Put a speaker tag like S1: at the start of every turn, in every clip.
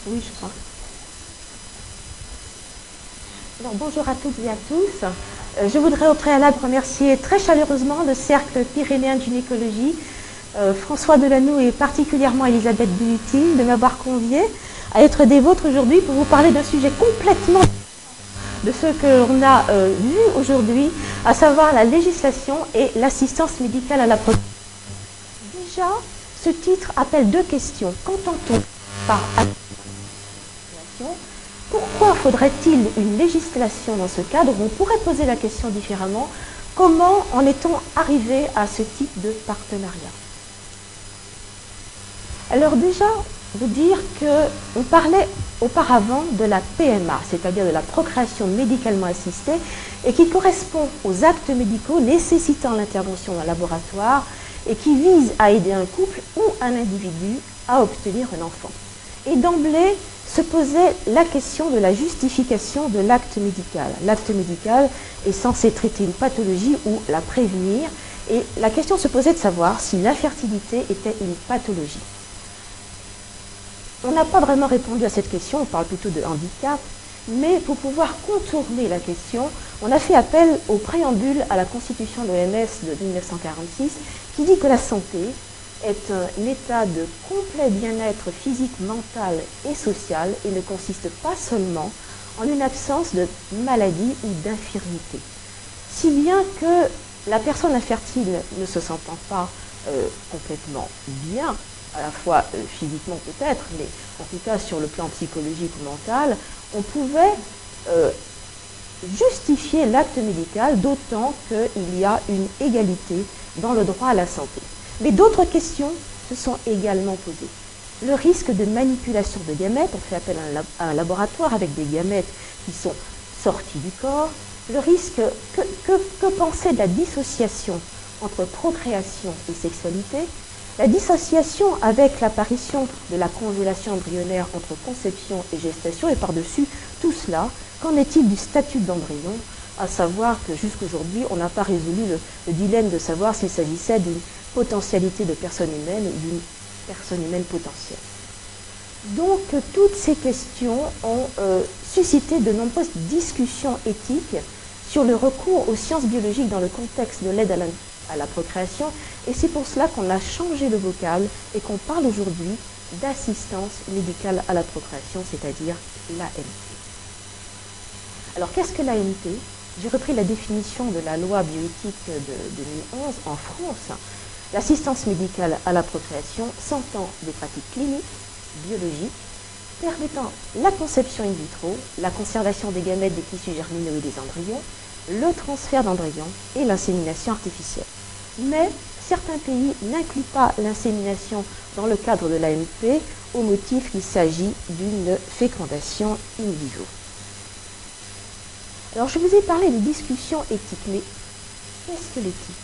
S1: Oui, je crois. Alors, bonjour à toutes et à tous. Je voudrais au préalable remercier très chaleureusement le Cercle pyrénéen de gynécologie, François Delanoux et particulièrement Elisabeth Bulutine de m'avoir convié à être des vôtres aujourd'hui pour vous parler d'un sujet complètement de ce que l'on a vu aujourd'hui, à savoir la législation et l'assistance médicale à la procréation. Déjà, ce titre appelle deux questions. Qu'entend-on par assistance? Pourquoi faudrait-il une législation dans ce cadre? On pourrait poser la question différemment. Comment en est-on arrivé à ce type de partenariat? Alors déjà, vous dire qu'on parlait auparavant de la PMA, c'est-à-dire de la procréation médicalement assistée, et qui correspond aux actes médicaux nécessitant l'intervention d'un laboratoire et qui vise à aider un couple ou un individu à obtenir un enfant. Et d'emblée, se posait la question de la justification de l'acte médical. L'acte médical est censé traiter une pathologie ou la prévenir, et la question se posait de savoir si l'infertilité était une pathologie. On n'a pas vraiment répondu à cette question, on parle plutôt de handicap, mais pour pouvoir contourner la question, on a fait appel au préambule à la Constitution de l'OMS de 1946 qui dit que la santé est un état de complet bien-être physique, mental et social et ne consiste pas seulement en une absence de maladie ou d'infirmité. Si bien que la personne infertile ne se sentant pas complètement bien, à la fois physiquement peut-être, mais en tout cas sur le plan psychologique ou mental, on pouvait justifier l'acte médical, d'autant qu'il y a une égalité dans le droit à la santé. Mais d'autres questions se sont également posées. Le risque de manipulation de gamètes, on fait appel à un laboratoire avec des gamètes qui sont sortis du corps. Le risque, que penser de la dissociation entre procréation et sexualité? La dissociation avec l'apparition de la congélation embryonnaire entre conception et gestation, et par-dessus tout cela, qu'en est-il du statut d'embryon? À savoir que jusqu'aujourd'hui, on n'a pas résolu le dilemme de savoir s'il s'agissait d'une potentialité de personne humaine ou d'une personne humaine potentielle. Donc, toutes ces questions ont suscité de nombreuses discussions éthiques sur le recours aux sciences biologiques dans le contexte de l'aide à la procréation, et c'est pour cela qu'on a changé le vocable et qu'on parle aujourd'hui d'assistance médicale à la procréation, c'est-à-dire l'AMP. Alors, qu'est-ce que l'AMP? J'ai repris la définition de la loi bioéthique de 2011 en France. L'assistance médicale à la procréation s'entend des pratiques cliniques, biologiques, permettant la conception in vitro, la conservation des gamètes, des tissus germinaux et des embryons, le transfert d'embryons et l'insémination artificielle. Mais certains pays n'incluent pas l'insémination dans le cadre de l'AMP au motif qu'il s'agit d'une fécondation in vivo. Alors je vous ai parlé de discussions éthiques, mais qu'est-ce que l'éthique?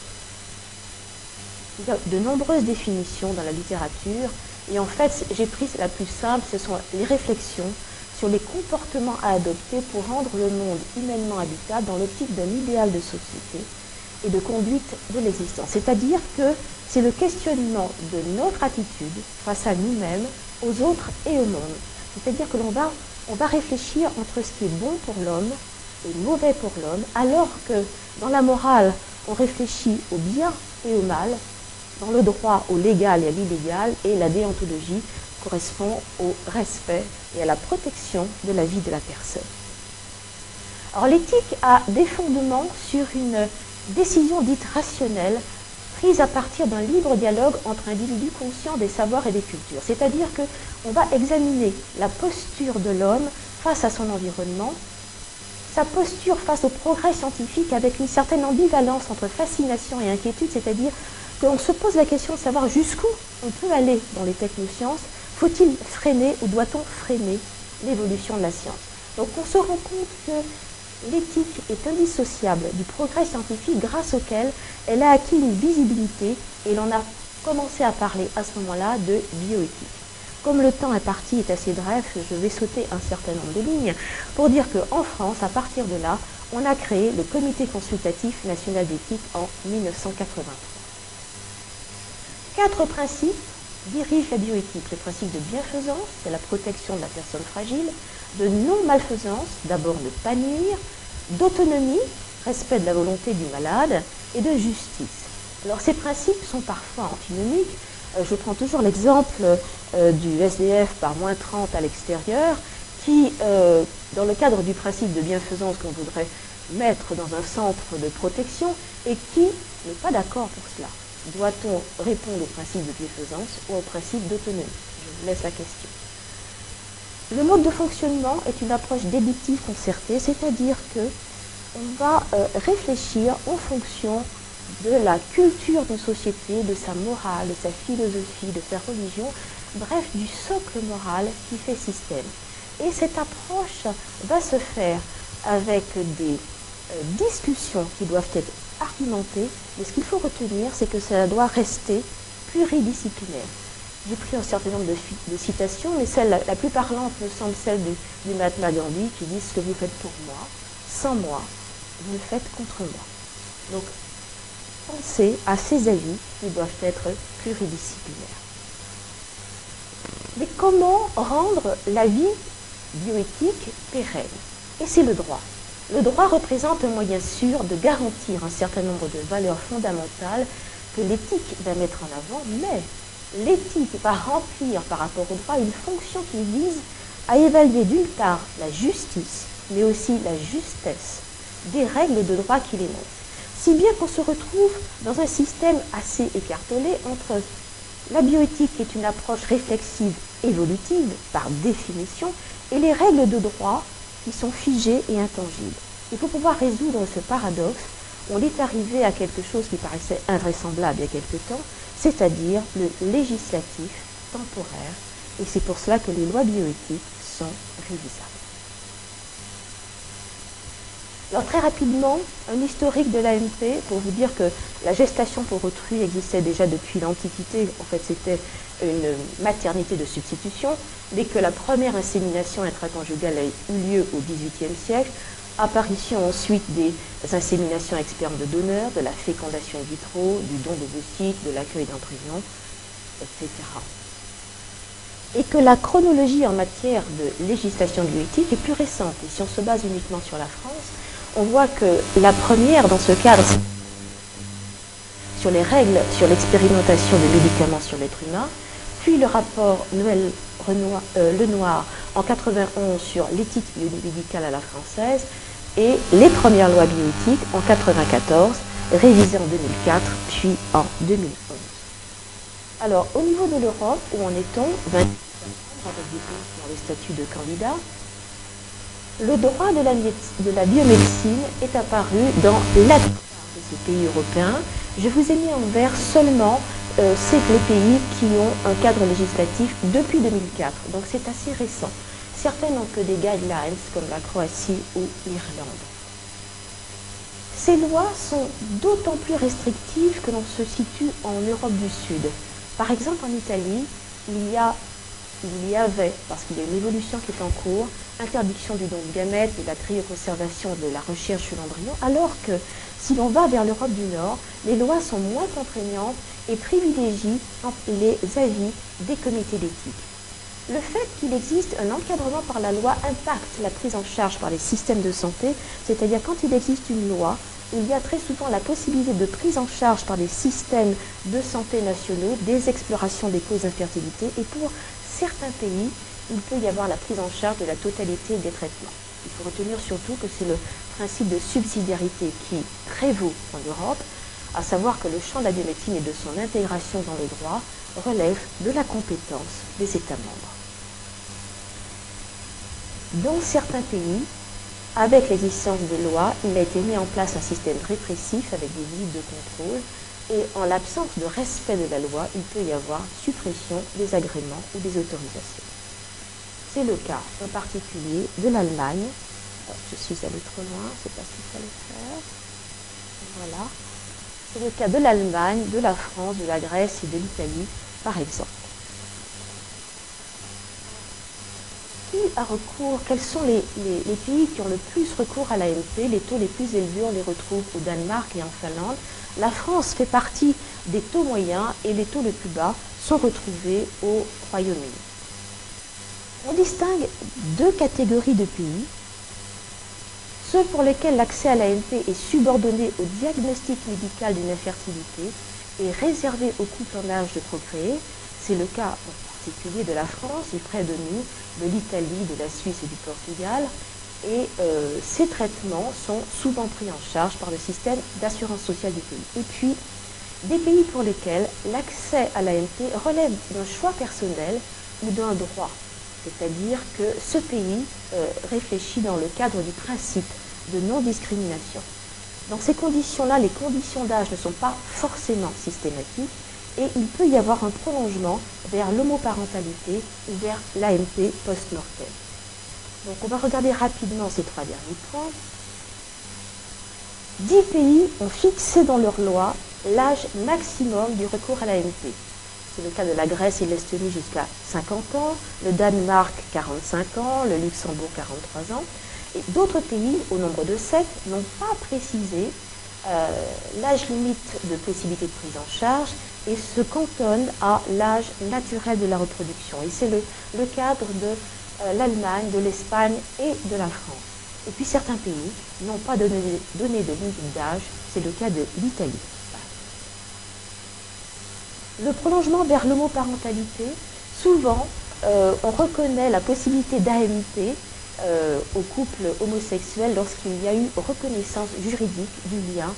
S1: Il y a de nombreuses définitions dans la littérature, et en fait j'ai pris la plus simple, ce sont les réflexions sur les comportements à adopter pour rendre le monde humainement habitable dans l'optique d'un idéal de société et de conduite de l'existence. C'est-à-dire que c'est le questionnement de notre attitude face à nous-mêmes, aux autres et au monde. C'est-à-dire que l'on va réfléchir entre ce qui est bon pour l'homme et mauvais pour l'homme, alors que dans la morale, on réfléchit au bien et au mal, dans le droit au légal et à l'illégal, et la déontologie correspond au respect et à la protection de la vie de la personne. Alors l'éthique a des fondements sur une décision dite rationnelle prise à partir d'un libre dialogue entre individus conscients des savoirs et des cultures. C'est-à-dire qu'on va examiner la posture de l'homme face à son environnement, sa posture face au progrès scientifique avec une certaine ambivalence entre fascination et inquiétude, c'est-à-dire qu'on se pose la question de savoir jusqu'où on peut aller dans les technosciences. Faut-il freiner ou doit-on freiner l'évolution de la science? Donc on se rend compte que l'éthique est indissociable du progrès scientifique grâce auquel elle a acquis une visibilité, et l'on a commencé à parler à ce moment-là de bioéthique. Comme le temps imparti est assez bref, je vais sauter un certain nombre de lignes pour dire qu'en France, à partir de là, on a créé le Comité consultatif national d'éthique en 1983. 4 principes dirige la bioéthique? Le principe de bienfaisance, c'est la protection de la personne fragile, de non-malfaisance, d'abord ne pas nuire, d'autonomie, respect de la volonté du malade, et de justice. Alors ces principes sont parfois antinomiques. Je prends toujours l'exemple du SDF par -30 à l'extérieur, qui, dans le cadre du principe de bienfaisance qu'on voudrait mettre dans un centre de protection, et qui n'est pas d'accord pour cela. Doit-on répondre au principe de bienfaisance ou au principe d'autonomie? Je vous laisse la question. Le mode de fonctionnement est une approche déductive concertée, c'est-à-dire que on va réfléchir en fonction de la culture d'une société, de sa morale, de sa philosophie, de sa religion, bref, du socle moral qui fait système. Et cette approche va se faire avec des discussions qui doivent être argumentées, mais ce qu'il faut retenir, c'est que ça doit rester pluridisciplinaire. J'ai pris un certain nombre de citations, mais celle la plus parlante me semble celle du Mahatma Gandhi, qui dit: ce que vous faites pour moi, sans moi, vous le faites contre moi. Donc, pensez à ces avis qui doivent être pluridisciplinaires. Mais comment rendre la vie bioéthique pérenne? Et c'est le droit. Le droit représente un moyen sûr de garantir un certain nombre de valeurs fondamentales que l'éthique va mettre en avant, mais l'éthique va remplir par rapport au droit une fonction qui vise à évaluer d'une part la justice, mais aussi la justesse des règles de droit qu'il énonce. Si bien qu'on se retrouve dans un système assez écartelé entre la bioéthique, qui est une approche réflexive évolutive par définition, et les règles de droit qui sont figées et intangibles. Et pour pouvoir résoudre ce paradoxe, on est arrivé à quelque chose qui paraissait invraisemblable il y a quelque temps, c'est-à-dire le législatif temporaire, et c'est pour cela que les lois bioéthiques sont révisables. Alors très rapidement, un historique de l'AMP pour vous dire que la gestation pour autrui existait déjà depuis l'Antiquité. En fait, c'était une maternité de substitution. Dès que la première insémination intraconjugale a eu lieu au XVIIIe siècle, apparition ensuite des inséminations avec sperme de donneur, de la fécondation in vitro, du don d'ovocytes, de l'accueil d'embryons, etc. Et que la chronologie en matière de législation bioéthique est plus récente. Et si on se base uniquement sur la France, on voit que la première dans ce cadre, sur les règles sur l'expérimentation de médicaments sur l'être humain, puis le rapport Lenoir en 91 sur l'éthique biomédicale à la française, et les premières lois bioéthiques en 94, révisées en 2004, puis en 2011. Alors, au niveau de l'Europe, où en est-on? 28 avec des pays qui ont le statut de candidat. Le droit de la biomédecine est apparu dans la plupart de ces pays européens. Je vous ai mis en vert seulement les pays qui ont un cadre législatif depuis 2004, donc c'est assez récent. Certains n'ont que des guidelines comme la Croatie ou l'Irlande. Ces lois sont d'autant plus restrictives que l'on se situe en Europe du Sud. Par exemple, en Italie, il y avait, parce qu'il y a une évolution qui est en cours, interdiction du don de gamètes et de la cryoconservation de la recherche sur l'embryon, alors que si l'on va vers l'Europe du Nord, les lois sont moins contraignantes et privilégient les avis des comités d'éthique. Le fait qu'il existe un encadrement par la loi impacte la prise en charge par les systèmes de santé, c'est-à-dire quand il existe une loi, il y a très souvent la possibilité de prise en charge par les systèmes de santé nationaux des explorations des causes d'infertilité, et pour certains pays, il peut y avoir la prise en charge de la totalité des traitements. Il faut retenir surtout que c'est le principe de subsidiarité qui prévaut en Europe, à savoir que le champ de la biomédecine et de son intégration dans le droit relève de la compétence des États membres. Dans certains pays, avec l'existence des lois, il a été mis en place un système répressif avec des visites de contrôle, et en l'absence de respect de la loi, il peut y avoir suppression des agréments ou des autorisations. C'est le cas en particulier de l'Allemagne. Je suis allée trop loin, c'est pas ce qu'il fallait faire. Voilà. C'est le cas de l'Allemagne, de la France, de la Grèce et de l'Italie, par exemple. Qui a recours? Quels sont les pays qui ont le plus recours à l'AMP? Les taux les plus élevés, on les retrouve au Danemark et en Finlande. La France fait partie des taux moyens, et les taux les plus bas sont retrouvés au Royaume-Uni. On distingue deux catégories de pays. Ceux pour lesquels l'accès à l'AMP est subordonné au diagnostic médical d'une infertilité et réservé aux couples en âge de procréer. C'est le cas en particulier de la France, et près de nous, de l'Italie, de la Suisse et du Portugal. Et ces traitements sont souvent pris en charge par le système d'assurance sociale du pays. Et puis, des pays pour lesquels l'accès à l'AMP relève d'un choix personnel ou d'un droit. C'est-à-dire que ce pays réfléchit dans le cadre du principe de non-discrimination. Dans ces conditions-là, les conditions d'âge ne sont pas forcément systématiques et il peut y avoir un prolongement vers l'homoparentalité ou vers l'AMP post-mortem. Donc on va regarder rapidement ces trois derniers points. 10 pays ont fixé dans leur loi l'âge maximum du recours à l'AMP. C'est le cas de la Grèce et de l'Estonie jusqu'à 50 ans, le Danemark 45 ans, le Luxembourg 43 ans. Et d'autres pays, au nombre de 7, n'ont pas précisé l'âge limite de possibilité de prise en charge et se cantonnent à l'âge naturel de la reproduction. Et c'est le cadre de l'Allemagne, de l'Espagne et de la France. Et puis certains pays n'ont pas donné de limite d'âge, c'est le cas de l'Italie. Le prolongement vers l'homoparentalité, souvent on reconnaît la possibilité d'AMP aux couples homosexuels lorsqu'il y a eu reconnaissance juridique du lien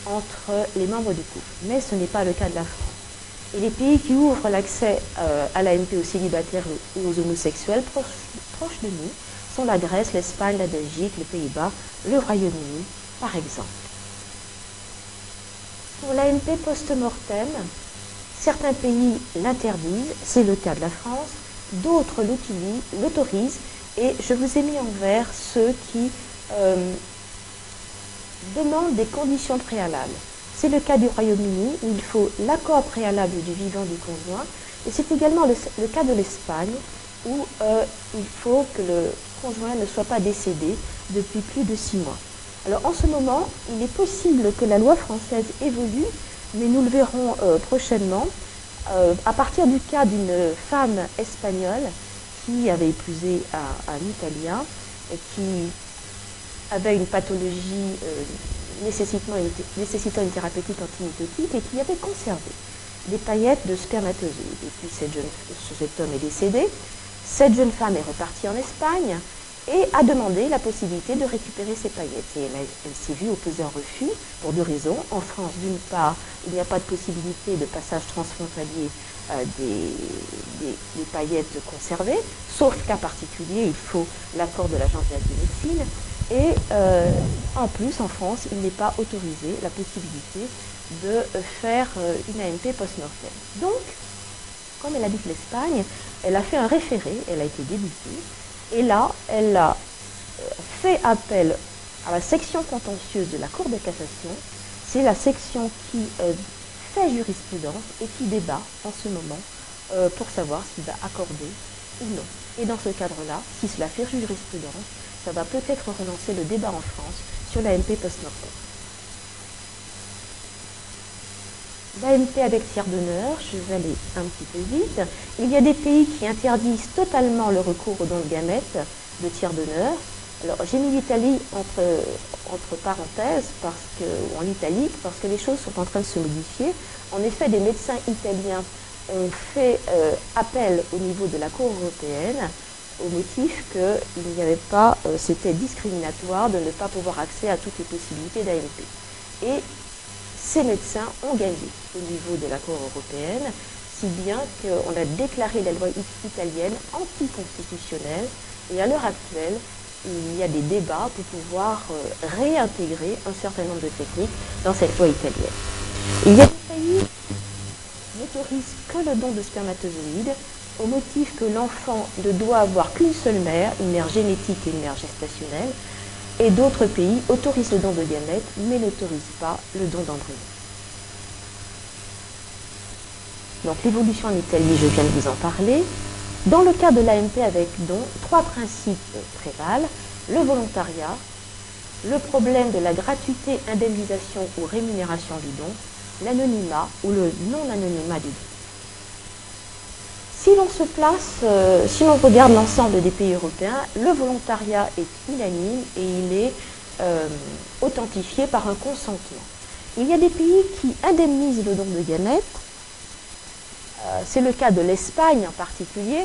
S1: entre les membres du couple. Mais ce n'est pas le cas de la France. Et les pays qui ouvrent l'accès à l'AMP aux célibataires ou aux homosexuels proches de nous sont la Grèce, l'Espagne, la Belgique, les Pays-Bas, le Royaume-Uni, par exemple. Pour l'AMP post-mortem, certains pays l'interdisent, c'est le cas de la France, d'autres l'autorisent, et je vous ai mis en vert ceux qui demandent des conditions préalables. C'est le cas du Royaume-Uni, où il faut l'accord préalable du vivant du conjoint, et c'est également le cas de l'Espagne, où il faut que le conjoint ne soit pas décédé depuis plus de 6 mois. Alors en ce moment, il est possible que la loi française évolue, mais nous le verrons prochainement, à partir du cas d'une femme espagnole qui avait épousé un Italien et qui avait une pathologie nécessitant une thérapeutique antimitotique et qui avait conservé des paillettes de spermatozoïdes. Et puis cet homme est décédé, cette jeune femme est repartie en Espagne et a demandé la possibilité de récupérer ses paillettes. Et elle s'est vue opposer un refus pour 2 raisons. En France, d'une part, il n'y a pas de possibilité de passage transfrontalier des paillettes conservées, sauf cas particulier, il faut l'accord de l'Agence de la biomédecine. Et en plus, en France, il n'est pas autorisé la possibilité de faire une AMP post-mortem. Donc, comme elle habite l'Espagne, elle a fait un référé, elle a été débutée, et là, elle a fait appel à la section contentieuse de la Cour de cassation. C'est la section qui fait jurisprudence et qui débat en ce moment pour savoir s'il va accorder ou non. Et dans ce cadre-là, si cela fait jurisprudence, ça va peut-être relancer le débat en France sur l'AMP post-mortem. L'AMP avec tiers donneur, je vais aller un petit peu vite. Il y a des pays qui interdisent totalement le recours aux dons de gamètes de tiers donneur. Alors j'ai mis l'Italie entre parenthèses, ou en italique, parce que les choses sont en train de se modifier. En effet, des médecins italiens ont fait appel au niveau de la Cour européenne au motif qu'il n'y avait pas, c'était discriminatoire de ne pas pouvoir accès à toutes les possibilités d'AMP. Et ces médecins ont gagné au niveau de la Cour européenne, si bien qu'on a déclaré la loi italienne anticonstitutionnelle, et à l'heure actuelle, il y a des débats pour pouvoir réintégrer un certain nombre de techniques dans cette loi italienne. Il y a des pays qui n'autorisent que le don de spermatozoïdes au motif que l'enfant ne doit avoir qu'une seule mère, une mère génétique et une mère gestationnelle, et d'autres pays autorisent le don de gamètes, mais n'autorisent pas le don d'embryons. Donc l'évolution en Italie, je viens de vous en parler. Dans le cas de l'AMP avec don, 3 principes prévalent: le volontariat, le problème de la gratuité, indemnisation ou rémunération du don, l'anonymat ou le non-anonymat du don. Si l'on se place, si l'on regarde l'ensemble des pays européens, le volontariat est unanime et il est authentifié par un consentement. Il y a des pays qui indemnisent le don de gamètes. C'est le cas de l'Espagne en particulier,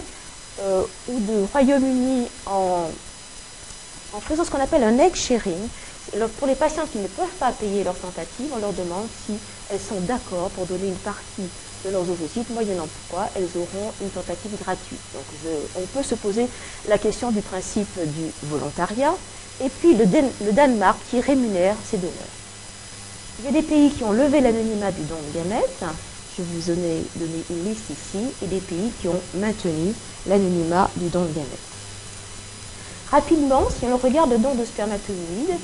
S1: ou du Royaume-Uni en faisant ce qu'on appelle un egg sharing. Pour les patients qui ne peuvent pas payer leur tentative, on leur demande si elles sont d'accord pour donner une partie de leurs ovocytes, moyennant quoi elles auront une tentative gratuite. Donc on peut se poser la question du principe du volontariat, et puis le Danemark qui rémunère ses donneurs. Il y a des pays qui ont levé l'anonymat du don de gamètes, je vous en ai donné une liste ici, et des pays qui ont maintenu l'anonymat du don de gamètes. Rapidement, si on regarde le don de spermatozoïdes,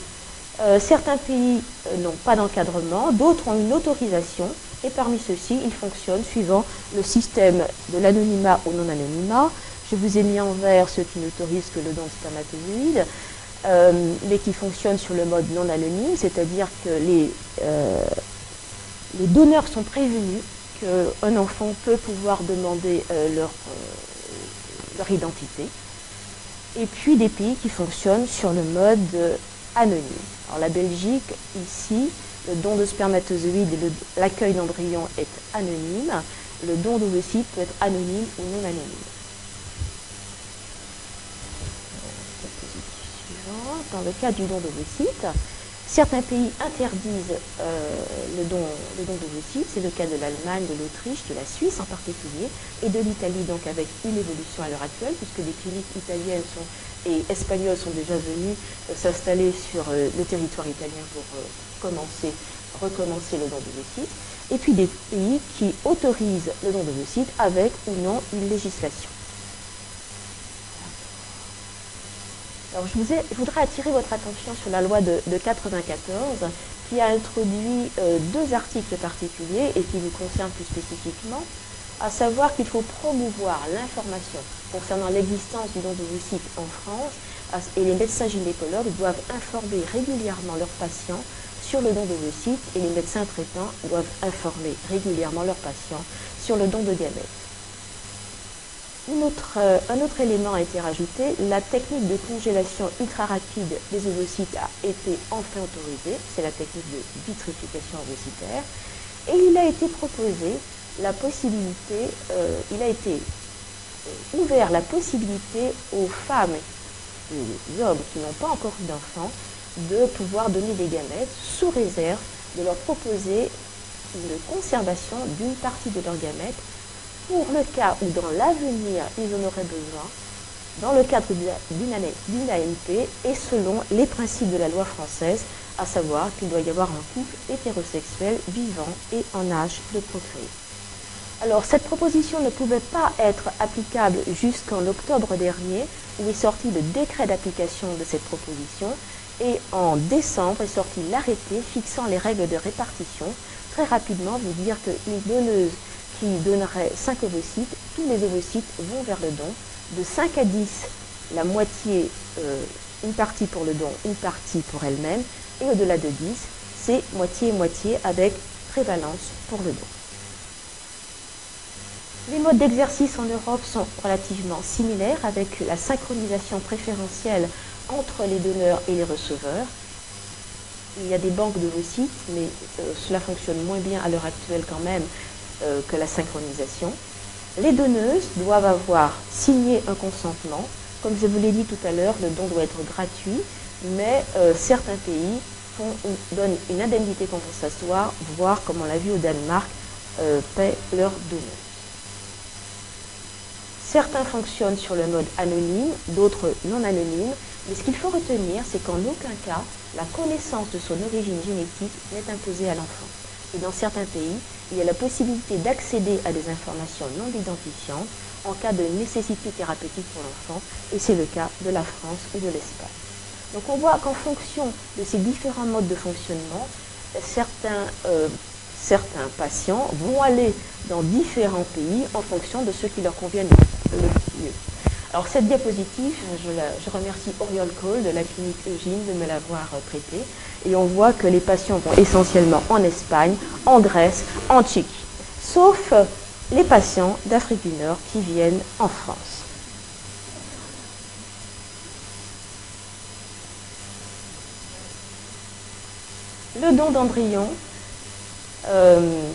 S1: certains pays n'ont pas d'encadrement, d'autres ont une autorisation, et parmi ceux-ci, ils fonctionnent suivant le système de l'anonymat au non-anonymat. Je vous ai mis en vert ceux qui n'autorisent que le don de spermatozoïdes, mais qui fonctionnent sur le mode non anonyme, c'est-à-dire que les donneurs sont prévenus qu'un enfant peut pouvoir demander leur identité. Et puis des pays qui fonctionnent sur le mode anonyme. Alors la Belgique, ici, le don de spermatozoïdes et l'accueil d'embryons est anonyme. Le don d'ovocytes peut être anonyme ou non anonyme. Dans le cas du don d'ovocytes, certains pays interdisent le don d'ovocytes. C'est le cas de l'Allemagne, de l'Autriche, de la Suisse en particulier, et de l'Italie, donc avec une évolution à l'heure actuelle, puisque des cliniques italiennes et espagnoles sont déjà venues s'installer sur le territoire italien pour recommencer le don d'ovocytes. Et puis des pays qui autorisent le don d'ovocytes avec ou non une législation. Alors, je voudrais attirer votre attention sur la loi de 1994 qui a introduit deux articles particuliers et qui nous concernent plus spécifiquement, à savoir qu'il faut promouvoir l'information concernant l'existence du don d'ovocytes en France et les médecins gynécologues doivent informer régulièrement leurs patients sur le don d'ovocytes et les médecins traitants doivent informer régulièrement leurs patients sur le don de gamètes. Un autre élément a été rajouté, la technique de congélation ultra rapide des ovocytes a été enfin autorisée, c'est la technique de vitrification ovocytaire, et il a été proposé la possibilité, il a été ouvert la possibilité aux femmes et aux hommes qui n'ont pas encore eu d'enfants de pouvoir donner des gamètes sous réserve de leur proposer une conservation d'une partie de leurs gamètes pour le cas où dans l'avenir ils en auraient besoin, dans le cadre d'une AMP et selon les principes de la loi française, à savoir qu'il doit y avoir un couple hétérosexuel vivant et en âge de procréer. Alors cette proposition ne pouvait pas être applicable jusqu'en octobre dernier, où est sorti le décret d'application de cette proposition, et en décembre est sorti l'arrêté fixant les règles de répartition. Très rapidement, vous dire qu'une donneuse qui donnerait 5 ovocytes, tous les ovocytes vont vers le don. De 5 à 10, la moitié, une partie pour le don, une partie pour elle-même. Et au-delà de 10, c'est moitié et moitié avec prévalence pour le don. Les modes d'exercice en Europe sont relativement similaires avec la synchronisation préférentielle entre les donneurs et les receveurs. Il y a des banques d'ovocytes, mais cela fonctionne moins bien à l'heure actuelle quand même que la synchronisation. Les donneuses doivent avoir signé un consentement. Comme je vous l'ai dit tout à l'heure, le don doit être gratuit, mais certains pays donnent une indemnité compensatoire, voire, comme on l'a vu au Danemark, paient leurs donneurs. Certains fonctionnent sur le mode anonyme, d'autres non anonymes, mais ce qu'il faut retenir, c'est qu'en aucun cas, la connaissance de son origine génétique n'est imposée à l'enfant. Et dans certains pays, il y a la possibilité d'accéder à des informations non identifiantes en cas de nécessité thérapeutique pour l'enfant, et c'est le cas de la France ou de l'Espagne. Donc on voit qu'en fonction de ces différents modes de fonctionnement, certains patients vont aller dans différents pays en fonction de ce qui leur convient le mieux. Alors cette diapositive, je remercie Oriol Cole de la clinique Eugine de me l'avoir prêtée. Et on voit que les patients vont essentiellement en Espagne, en Grèce, en Tchéquie. Sauf les patients d'Afrique du Nord qui viennent en France. Le don d'embryon,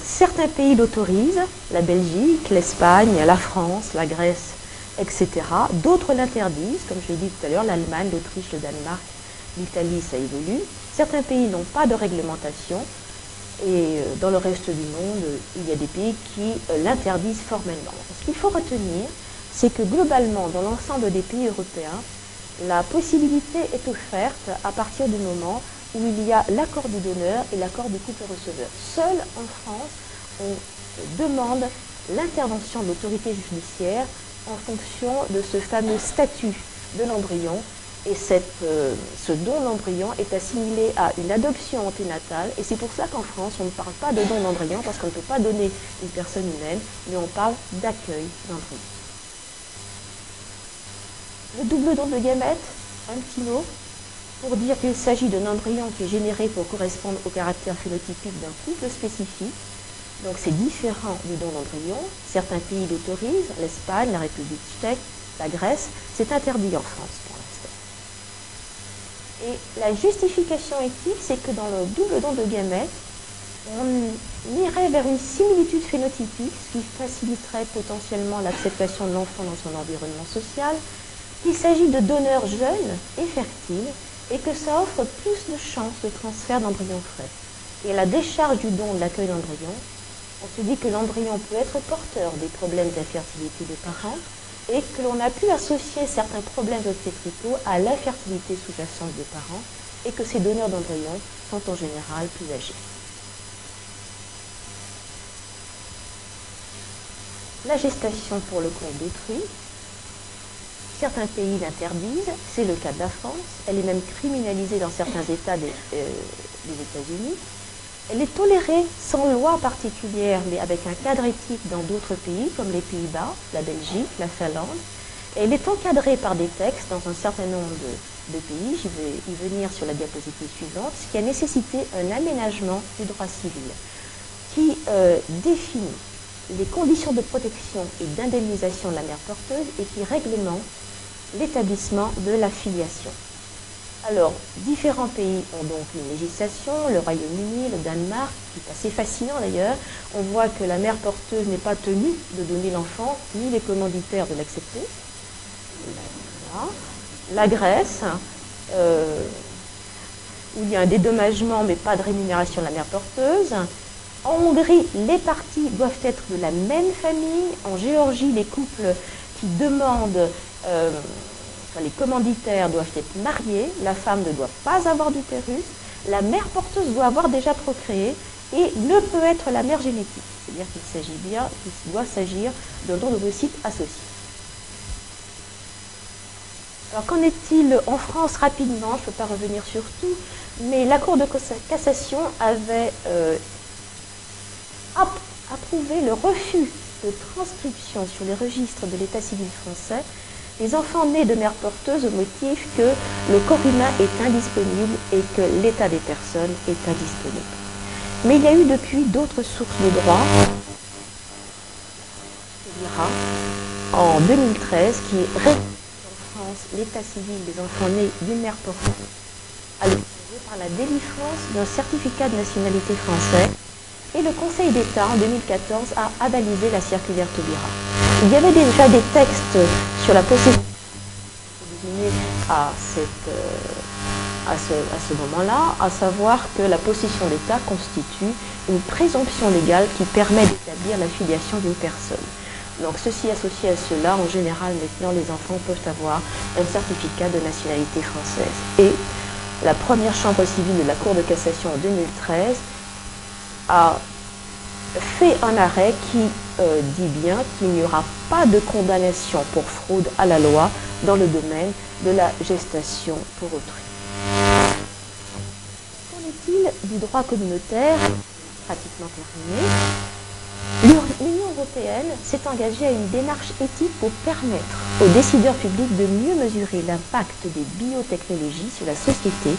S1: certains pays l'autorisent, la Belgique, l'Espagne, la France, la Grèce, etc. D'autres l'interdisent, comme je l'ai dit tout à l'heure, l'Allemagne, l'Autriche, le Danemark, l'Italie, ça évolue. Certains pays n'ont pas de réglementation et dans le reste du monde, il y a des pays qui l'interdisent formellement. Ce qu'il faut retenir, c'est que globalement, dans l'ensemble des pays européens, la possibilité est offerte à partir du moment où il y a l'accord du donneur et l'accord du couple receveur. Seul en France, on demande l'intervention de l'autorité judiciaire en fonction de ce fameux statut de l'embryon. Et ce don d'embryon est assimilé à une adoption anténatale. Et c'est pour ça qu'en France, on ne parle pas de don d'embryon, parce qu'on ne peut pas donner une personne humaine, mais on parle d'accueil d'embryon. Le double don de gamètes, un petit mot, pour dire qu'il s'agit d'un embryon qui est généré pour correspondre au caractère phénotypique d'un couple spécifique. Donc c'est différent du don d'embryon. Certains pays l'autorisent, l'Espagne, la République tchèque, la Grèce. C'est interdit en France pour l'instant. Et la justification éthique, c'est que dans le double don de gamètes, on irait vers une similitude phénotypique, ce qui faciliterait potentiellement l'acceptation de l'enfant dans son environnement social, qu'il s'agit de donneurs jeunes et fertiles, et que ça offre plus de chances de transfert d'embryons frais. Et à la décharge du don de l'accueil d'embryon, on se dit que l'embryon peut être porteur des problèmes d'infertilité des parents et que l'on a pu associer certains problèmes obstétricaux à l'infertilité sous-jacente des parents et que ces donneurs d'embryons sont en général plus âgés. La gestation pour le compte d'autrui. Certains pays l'interdisent, c'est le cas de la France. Elle est même criminalisée dans certains États des États-Unis. Elle est tolérée sans loi particulière, mais avec un cadre éthique dans d'autres pays, comme les Pays-Bas, la Belgique, la Finlande. Et elle est encadrée par des textes dans un certain nombre de pays. Je vais y venir sur la diapositive suivante, ce qui a nécessité un aménagement du droit civil qui définit les conditions de protection et d'indemnisation de la mère porteuse et qui réglemente l'établissement de la filiation. Alors, différents pays ont donc une législation, le Royaume-Uni, le Danemark, qui est assez fascinant d'ailleurs. On voit que la mère porteuse n'est pas tenue de donner l'enfant, ni les commanditaires de l'accepter. Voilà. La Grèce, où il y a un dédommagement mais pas de rémunération de la mère porteuse. En Hongrie, les parties doivent être de la même famille. En Géorgie, les couples qui demandent, les commanditaires doivent être mariés. La femme ne doit pas avoir d'utérus. La mère porteuse doit avoir déjà procréé et ne peut être la mère génétique. C'est-à-dire qu'il doit s'agir d'un don d'ovocytes associé. Alors qu'en est-il en France rapidement? Je ne peux pas revenir sur tout, mais la Cour de cassation avait approuvé le refus de transcription sur les registres de l'état civil français des enfants nés de mères porteuses au motif que le corps humain est indisponible et que l'état des personnes est indisponible. Mais il y a eu depuis d'autres sources de droit, en 2013, qui régule en France l'état civil des enfants nés d'une mère porteuse à l'étranger par la délivrance d'un certificat de nationalité français. Et le Conseil d'État, en 2014, a avalisé la circulaire Taubira. Il y avait déjà des textes sur la possession à ce moment-là, à savoir que la possession d'État constitue une présomption légale qui permet d'établir la filiation d'une personne. Donc ceci associé à cela, en général, maintenant, les enfants peuvent avoir un certificat de nationalité française. Et la première chambre civile de la Cour de cassation en 2013 a fait un arrêt qui dit bien qu'il n'y aura pas de condamnation pour fraude à la loi dans le domaine de la gestation pour autrui. Qu'en est-il du droit communautaire? Pratiquement terminé. L'Union européenne s'est engagée à une démarche éthique pour permettre aux décideurs publics de mieux mesurer l'impact des biotechnologies sur la société et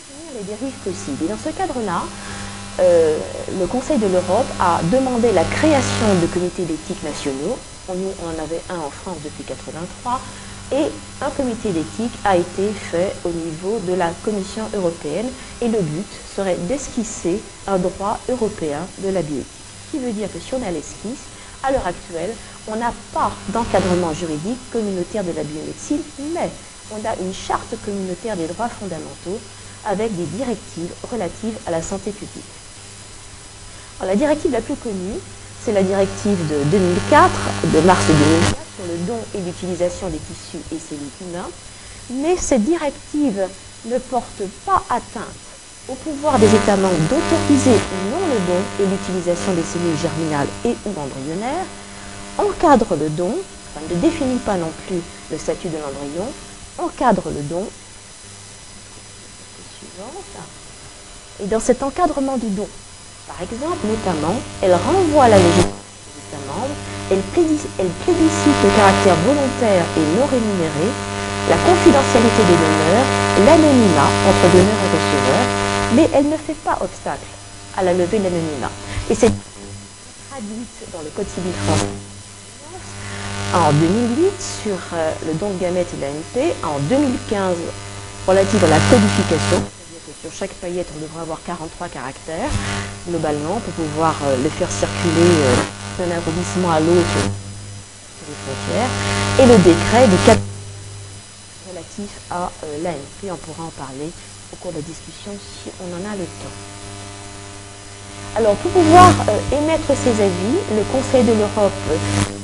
S1: prévenir les dérives possibles. Et dans ce cadre-là, le Conseil de l'Europe a demandé la création de comités d'éthique nationaux. Nous, on en avait un en France depuis 1983. Et un comité d'éthique a été fait au niveau de la Commission européenne. Et le but serait d'esquisser un droit européen de la bioéthique. Ce qui veut dire que si on a l'esquisse, à l'heure actuelle, on n'a pas d'encadrement juridique communautaire de la biomédecine, mais on a une charte communautaire des droits fondamentaux avec des directives relatives à la santé publique. Alors, la directive la plus connue, c'est la directive de 2004, de mars 2004, sur le don et l'utilisation des tissus et cellules humains. Mais cette directive ne porte pas atteinte au pouvoir des États membres d'autoriser ou non le don et l'utilisation des cellules germinales et ou embryonnaires, encadre le don, enfin, ne définit pas non plus le statut de l'embryon, encadre le don. Et dans cet encadrement du don, par exemple, notamment, elle renvoie à la législation des États membres, elle plébiscite le caractère volontaire et non rémunéré, la confidentialité des donneurs, l'anonymat entre donneur et receveur, mais elle ne fait pas obstacle à la levée de l'anonymat. Et c'est traduite dans le Code civil français en 2008 sur le don de gamètes et l'AMP, en 2015 relative à la codification, c'est-à-dire que sur chaque paillette on devrait avoir 43 caractères globalement pour pouvoir les faire circuler d'un arrondissement à l'autre sur les frontières, et le décret du 4 relatif à l'AMP, on pourra en parler au cours de la discussion si on en a le temps. Alors pour pouvoir émettre ces avis, le Conseil de l'Europe européen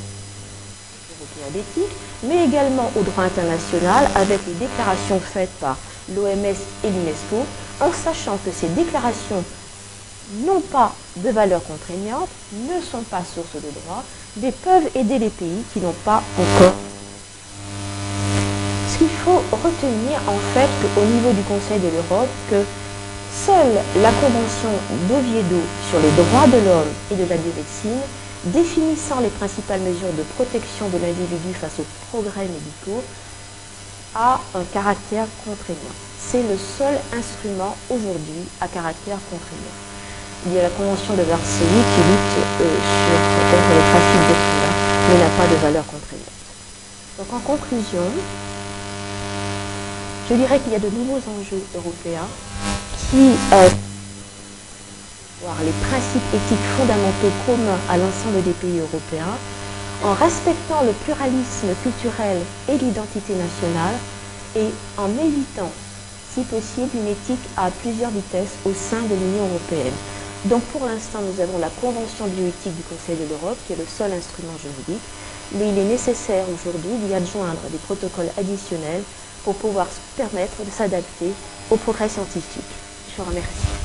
S1: d'éthique, mais également au droit international avec les déclarations faites par l'OMS et l'UNESCO, en sachant que ces déclarations n'ont pas de valeur contraignante, ne sont pas source de droit, mais peuvent aider les pays qui n'ont pas encore. Ce qu'il faut retenir en fait qu'au niveau du Conseil de l'Europe, que seule la Convention d'Oviedo sur les droits de l'homme et de la biomédecine, définissant les principales mesures de protection de l'individu face aux progrès médicaux, a un caractère contraignant. C'est le seul instrument aujourd'hui à caractère contraignant. Il y a la Convention de Varsovie qui lutte contre le trafic d'êtres humains, mais n'a pas de valeur contraignante. Donc en conclusion, je dirais qu'il y a de nouveaux enjeux européens qui voir les principes éthiques fondamentaux communs à l'ensemble des pays européens, en respectant le pluralisme culturel et l'identité nationale, et en évitant, si possible, une éthique à plusieurs vitesses au sein de l'Union européenne. Donc pour l'instant, nous avons la Convention bioéthique du Conseil de l'Europe, qui est le seul instrument juridique, mais il est nécessaire aujourd'hui d'y adjoindre des protocoles additionnels pour pouvoir se permettre de s'adapter aux progrès scientifiques. Je vous remercie.